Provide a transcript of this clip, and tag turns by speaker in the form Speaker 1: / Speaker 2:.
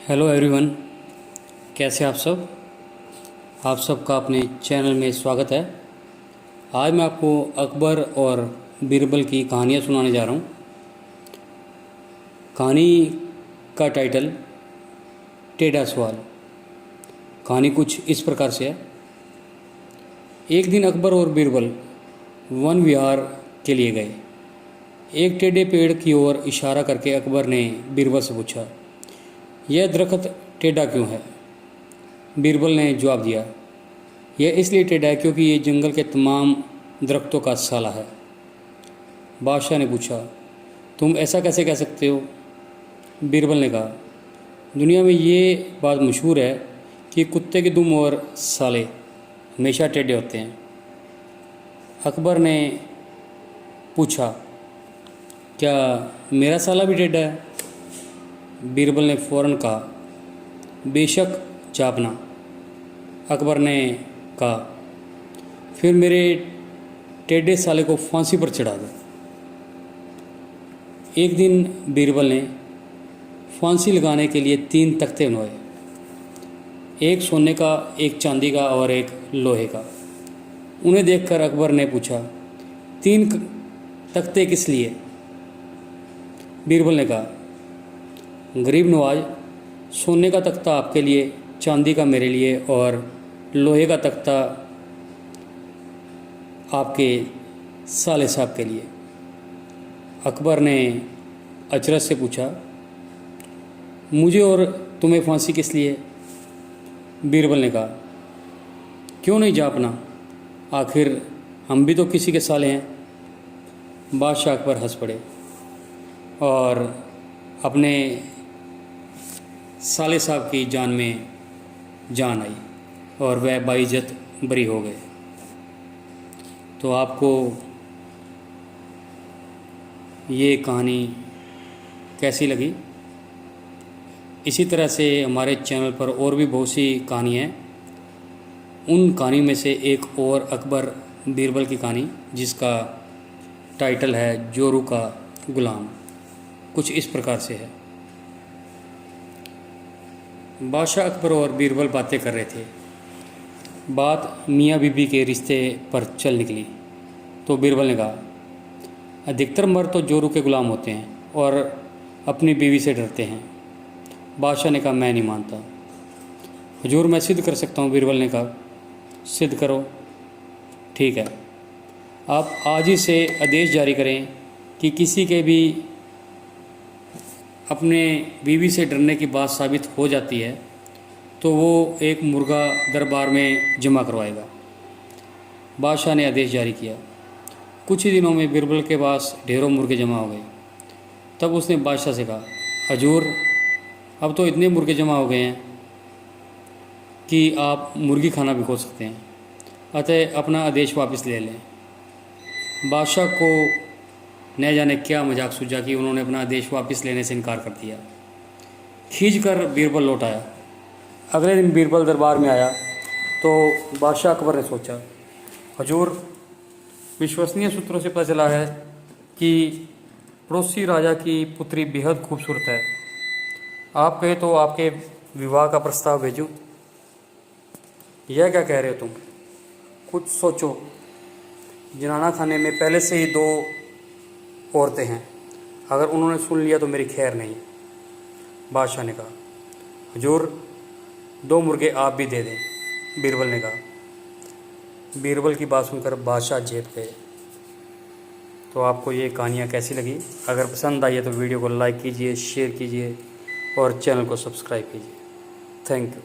Speaker 1: Hello everyone, कैसे आप सब। आप सबका अपने चैनल में स्वागत है। आज मैं आपको अकबर और बीरबल की कहानियाँ सुनाने जा रहा हूँ। कहानी का टाइटल टेढ़ा सवाल। कहानी कुछ इस प्रकार से है। एक दिन अकबर और बीरबल वन विहार के लिए गए। एक टेढ़े पेड़ की ओर इशारा करके अकबर ने बीरबल से पूछा, यह दरख्त टेढ़ा क्यों है। बीरबल ने जवाब दिया, यह इसलिए टेढ़ा है क्योंकि ये जंगल के तमाम दरख्तों का साला है। बादशाह ने पूछा, तुम ऐसा कैसे कह सकते हो। बीरबल ने कहा, दुनिया में ये बात मशहूर है कि कुत्ते के दुम और साले हमेशा टेढ़े होते हैं। अकबर ने पूछा, क्या मेरा साला भी टेढ़ा है। बीरबल ने फ़ौरन कहा, बेशक जापना। अकबर ने कहा, फिर मेरे टेढ़े साले को फांसी पर चढ़ा दो। एक दिन बीरबल ने फांसी लगाने के लिए 3 तख्ते बनवाए, एक सोने का, एक चांदी का और एक लोहे का। उन्हें देखकर अकबर ने पूछा, 3 तख्ते किस लिए। बीरबल ने कहा, गरीब नवाज, सोने का तख्ता आपके लिए, चांदी का मेरे लिए और लोहे का तख्ता आपके साले साहब के लिए। अकबर ने अचरज से पूछा, मुझे और तुम्हें फांसी किस लिए। बीरबल ने कहा, क्यों नहीं जापना, आखिर हम भी तो किसी के साले हैं। बादशाह अकबर हंस पड़े और अपने साले साहब की जान में जान आई और वह बाइज्जत बरी हो गए। तो आपको ये कहानी कैसी लगी। इसी तरह से हमारे चैनल पर और भी बहुत सी कहानी हैं। उन कहानी में से एक और अकबर बीरबल की कहानी, जिसका टाइटल है जोरू का गुलाम, कुछ इस प्रकार से है। बादशाह अकबर और बीरबल बातें कर रहे थे। बात मियाँ बीबी के रिश्ते पर चल निकली तो बीरबल ने कहा, अधिकतर मर्द तो जोरू के गुलाम होते हैं और अपनी बीवी से डरते हैं। बादशाह ने कहा, मैं नहीं मानता। हुजूर, मैं सिद्ध कर सकता हूँ। बीरबल ने कहा, सिद्ध करो। ठीक है, आप आज ही से आदेश जारी करें कि किसी के भी अपने बीवी से डरने की बात साबित हो जाती है तो वो एक मुर्गा दरबार में जमा करवाएगा। बादशाह ने आदेश जारी किया। कुछ ही दिनों में बीरबल के पास ढेरों मुर्गे जमा हो गए। तब उसने बादशाह से कहा, हजूर, अब तो इतने मुर्गे जमा हो गए हैं कि आप मुर्गी खाना भी खो सकते हैं, अतः अपना आदेश वापस ले लें। बादशाह को न जाने क्या मजाक सूझा कि उन्होंने अपना आदेश वापस लेने से इनकार कर दिया। खींचकर बीरबल लौट आया। अगले दिन बीरबल दरबार में आया तो बादशाह अकबर ने सोचा, हजूर, विश्वसनीय सूत्रों से पता चला है कि पड़ोसी राजा की पुत्री बेहद खूबसूरत है। आप कहे तो आपके विवाह का प्रस्ताव भेजूं। यह क्या कह रहे हो तुम, कुछ सोचो। जिनाना खाने में पहले से ही 2 औरतें हैं, अगर उन्होंने सुन लिया तो मेरी खैर नहीं। बादशाह ने कहा, हुजूर, 2 मुर्गे आप भी दे दें। बीरबल ने कहा। बीरबल की बात सुनकर बादशाह जेब गए। तो आपको ये कहानियाँ कैसी लगी। अगर पसंद आई है तो वीडियो को लाइक कीजिए, शेयर कीजिए और चैनल को सब्सक्राइब कीजिए। Thank you.